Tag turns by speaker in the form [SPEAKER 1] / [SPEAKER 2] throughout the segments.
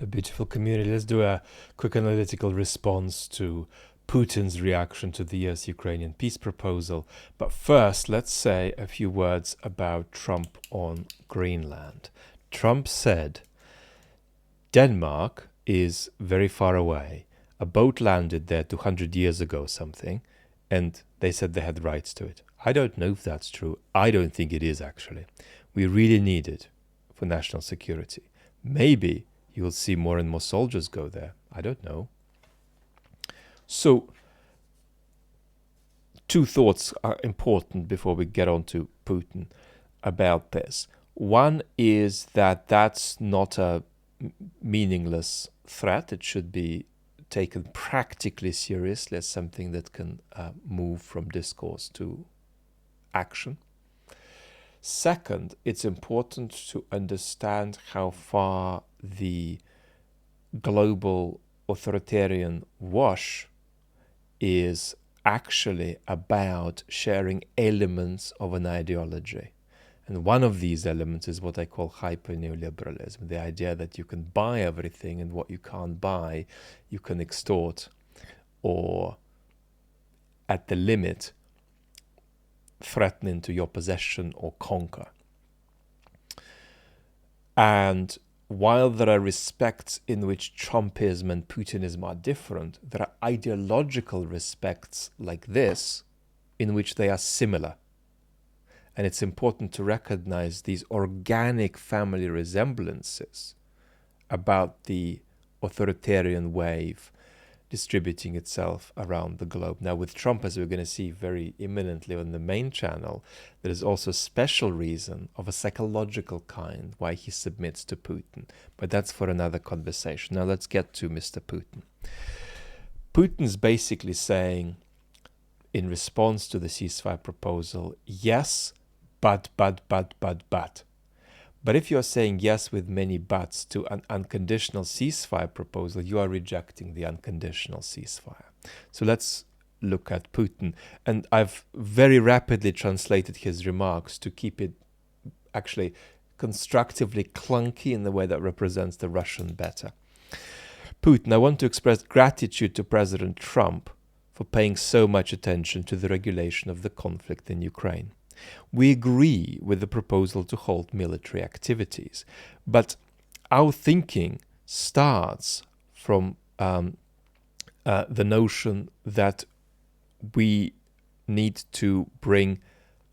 [SPEAKER 1] A beautiful community. Let's do a quick analytical response to Putin's reaction to the US-Ukrainian peace proposal. But first, let's say a few words about Trump on Greenland. Trump said, Denmark is very far away. A boat landed there 200 years ago something, and they said they had rights to it. I don't know if that's true. I don't think it is, actually. We really need it for national security. Maybe you will see more and more soldiers go there. I don't know. So, two thoughts are important before we get on to Putin about this. One is that that's not a meaningless threat. It should be taken practically seriously as something that can move from discourse to action. Second, it's important to understand how far the global authoritarian wash is actually about sharing elements of an ideology. And one of these elements is what I call hyper-neoliberalism, the idea that you can buy everything, and what you can't buy, you can extort or, at the limit, threaten into your possession or conquer. And while there are respects in which Trumpism and Putinism are different, there are ideological respects like this in which they are similar. And it's important to recognize these organic family resemblances about the authoritarian wave distributing itself around the globe. Now, with Trump, as we're going to see very imminently on the main channel, there is also a special reason of a psychological kind why he submits to Putin. But that's for another conversation. Now, let's get to Mr. Putin. Putin's basically saying, in response to the ceasefire proposal, yes, but. But if you're saying yes with many buts to an unconditional ceasefire proposal, you are rejecting the unconditional ceasefire. So let's look at Putin. And I've very rapidly translated his remarks to keep it actually constructively clunky in the way that represents the Russian better. Putin, I want to express gratitude to President Trump for paying so much attention to the regulation of the conflict in Ukraine. We agree with the proposal to halt military activities, but our thinking starts from the notion that we need to bring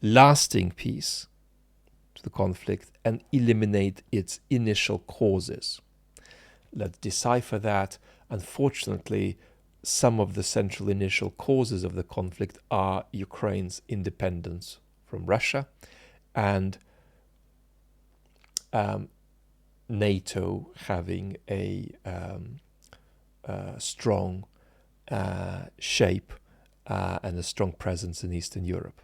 [SPEAKER 1] lasting peace to the conflict and eliminate its initial causes. Let's decipher that. Unfortunately, some of the central initial causes of the conflict are Ukraine's independence from Russia and NATO having a strong shape and a strong presence in Eastern Europe.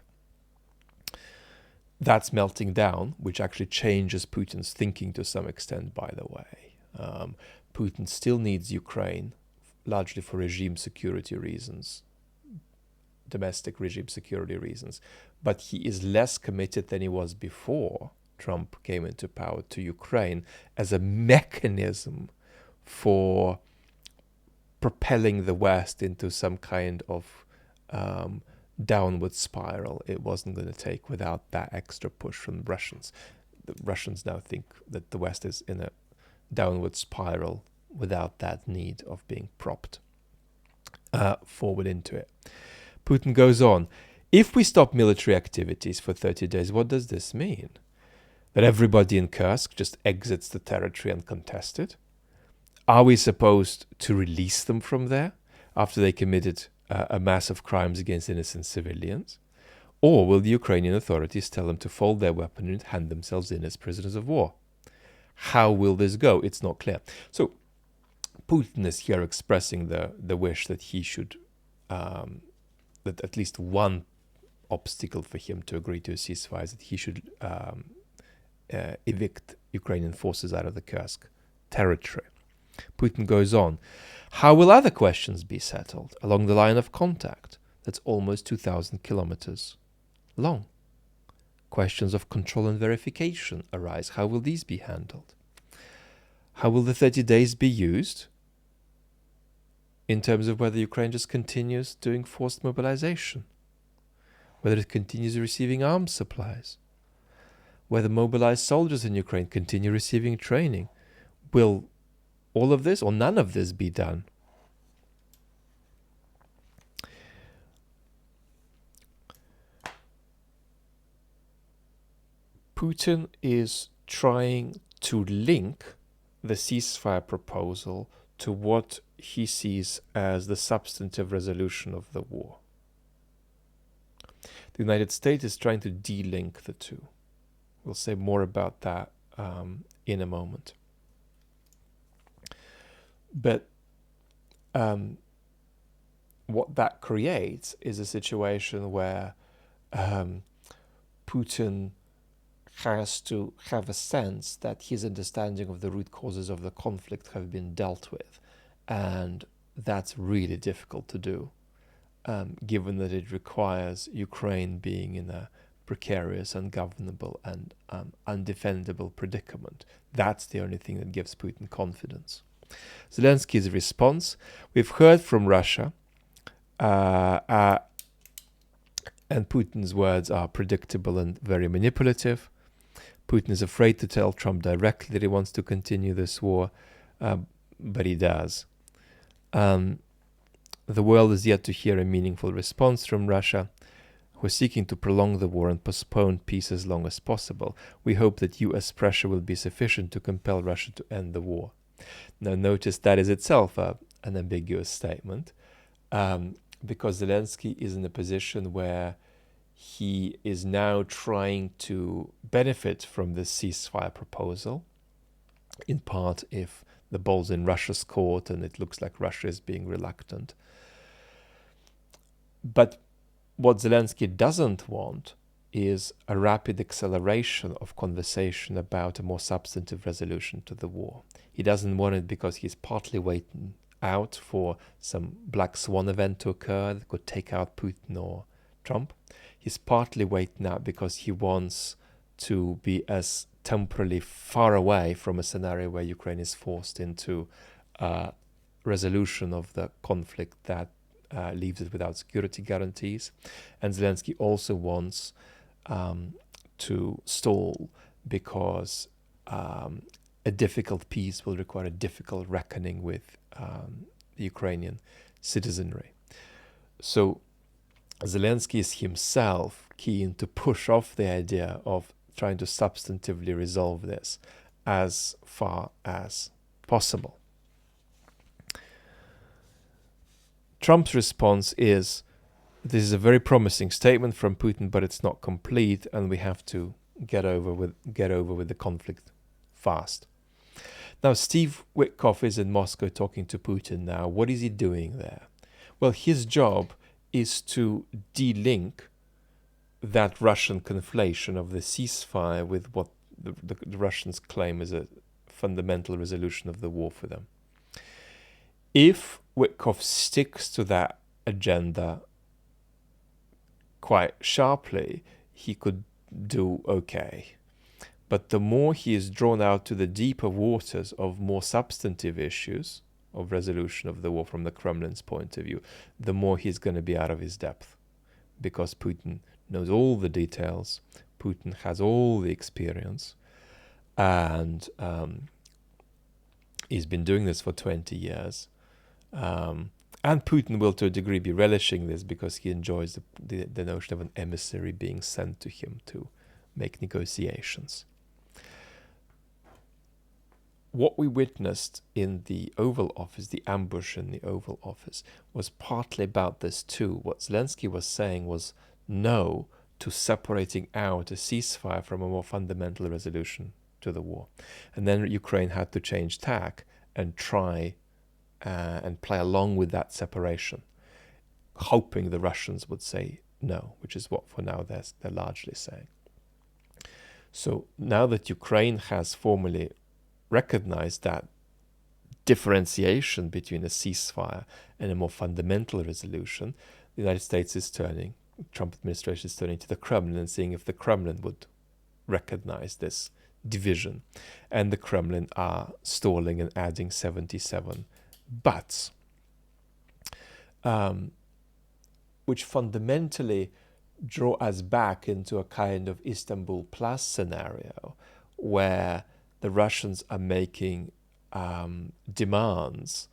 [SPEAKER 1] That's melting down, which actually changes Putin's thinking to some extent, by the way. Putin still needs Ukraine, largely for regime security reasons, domestic regime security reasons, but he is less committed than he was before Trump came into power to Ukraine as a mechanism for propelling the West into some kind of downward spiral it wasn't going to take without that extra push from the Russians. The Russians now think that the West is in a downward spiral without that need of being propped forward into it. Putin goes on, if we stop military activities for 30 days, what does this mean? That everybody in Kursk just exits the territory uncontested? Are we supposed to release them from there after they committed a mass of crimes against innocent civilians? Or will the Ukrainian authorities tell them to fold their weapon and hand themselves in as prisoners of war? How will this go? It's not clear. So Putin is here expressing the wish that he should, that at least one obstacle for him to agree to a ceasefire is that he should evict Ukrainian forces out of the Kursk territory. Putin goes on, how will other questions be settled along the line of contact that's almost 2,000 kilometers long? Questions of control and verification arise. How will these be handled? How will the 30 days be used in terms of whether Ukraine just continues doing forced mobilization, whether it continues receiving arms supplies, whether mobilized soldiers in Ukraine continue receiving training? Will all of this or none of this be done? Putin is trying to link the ceasefire proposal to what he sees as the substantive resolution of the war. The United States is trying to de-link the two. We'll say more about that in a moment. But what that creates is a situation where Putin has to have a sense that his understanding of the root causes of the conflict have been dealt with. And that's really difficult to do, given that it requires Ukraine being in a precarious, ungovernable, and undefendable predicament. That's the only thing that gives Putin confidence. Zelensky's response: we've heard from Russia, and Putin's words are predictable and very manipulative. Putin is afraid to tell Trump directly that he wants to continue this war, but he does. The world is yet to hear a meaningful response from Russia, who are seeking to prolong the war and postpone peace as long as possible. We hope that US pressure will be sufficient to compel Russia to end the war. Now notice that is itself an ambiguous statement, because Zelensky is in a position where he is now trying to benefit from this ceasefire proposal, in part if the ball's in Russia's court and it looks like Russia is being reluctant. But what Zelensky doesn't want is a rapid acceleration of conversation about a more substantive resolution to the war. He doesn't want it because he's partly waiting out for some black swan event to occur that could take out Putin or Trump. He's partly waiting out because he wants to be as temporarily far away from a scenario where Ukraine is forced into resolution of the conflict that leaves it without security guarantees. And Zelensky also wants to stall because a difficult peace will require a difficult reckoning with the Ukrainian citizenry. So Zelensky is himself keen to push off the idea of trying to substantively resolve this as far as possible. Trump's response is, this is a very promising statement from Putin, but it's not complete, and we have to get over with the conflict fast. Now, Steve Witkoff is in Moscow talking to Putin now. What is he doing there? Well, his job is to de-link that Russian conflation of the ceasefire with what the Russians claim is a fundamental resolution of the war for them. If Witkoff sticks to that agenda quite sharply, he could do okay. But the more he is drawn out to the deeper waters of more substantive issues of resolution of the war from the Kremlin's point of view, the more he's going to be out of his depth, because Putin knows all the details, Putin has all the experience, and he's been doing this for 20 years. And Putin will to a degree be relishing this because he enjoys the notion of an emissary being sent to him to make negotiations. What we witnessed in the Oval Office, the ambush in the Oval Office, was partly about this too. What Zelensky was saying was no to separating out a ceasefire from a more fundamental resolution to the war. And then Ukraine had to change tack and try and play along with that separation, hoping the Russians would say no, which is what for now they're largely saying. So now that Ukraine has formally recognized that differentiation between a ceasefire and a more fundamental resolution, the United States is turning, Trump administration is turning to the Kremlin and seeing if the Kremlin would recognize this division, and the Kremlin are stalling and adding 77 buts, which fundamentally draw us back into a kind of Istanbul Plus scenario, where the Russians are making demands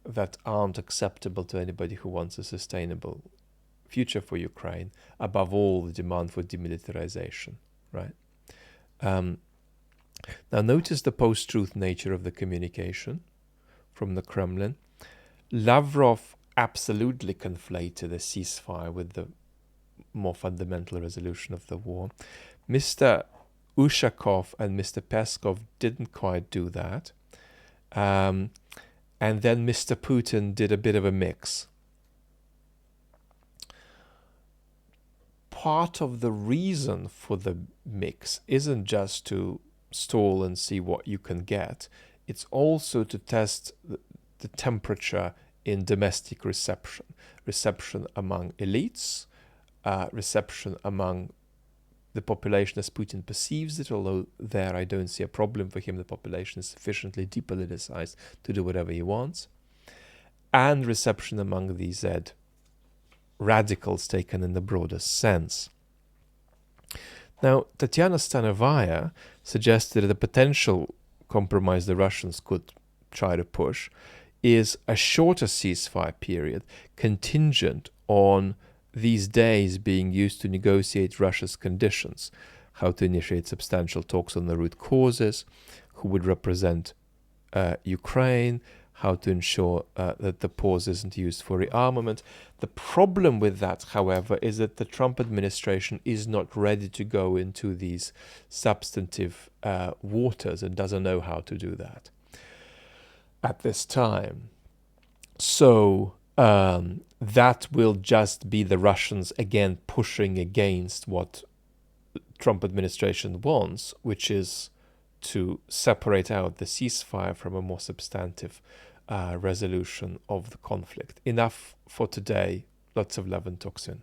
[SPEAKER 1] that aren't acceptable to anybody who wants a sustainable future for Ukraine, above all the demand for demilitarization, right? Now notice the post-truth nature of the communication from the Kremlin. Lavrov absolutely conflated a ceasefire with the more fundamental resolution of the war. Mr. Ushakov and Mr. Peskov didn't quite do that. And then Mr. Putin did a bit of a mix. Part of the reason for the mix isn't just to stall and see what you can get. It's also to test the temperature in domestic reception among elites, reception among the population as Putin perceives it, although there I don't see a problem for him. The population is sufficiently depoliticized to do whatever he wants. And reception among the Z radicals taken in the broadest sense. Now, Tatiana Stanovaya suggested that the potential compromise the Russians could try to push is a shorter ceasefire period contingent on these days being used to negotiate Russia's conditions, how to initiate substantial talks on the root causes, who would represent Ukraine, how to ensure that the pause isn't used for rearmament. The problem with that, however, is that the Trump administration is not ready to go into these substantive waters and doesn't know how to do that at this time. So that will just be the Russians again pushing against what the Trump administration wants, which is to separate out the ceasefire from a more substantive resolution of the conflict. Enough for today. Lots of love and talk soon.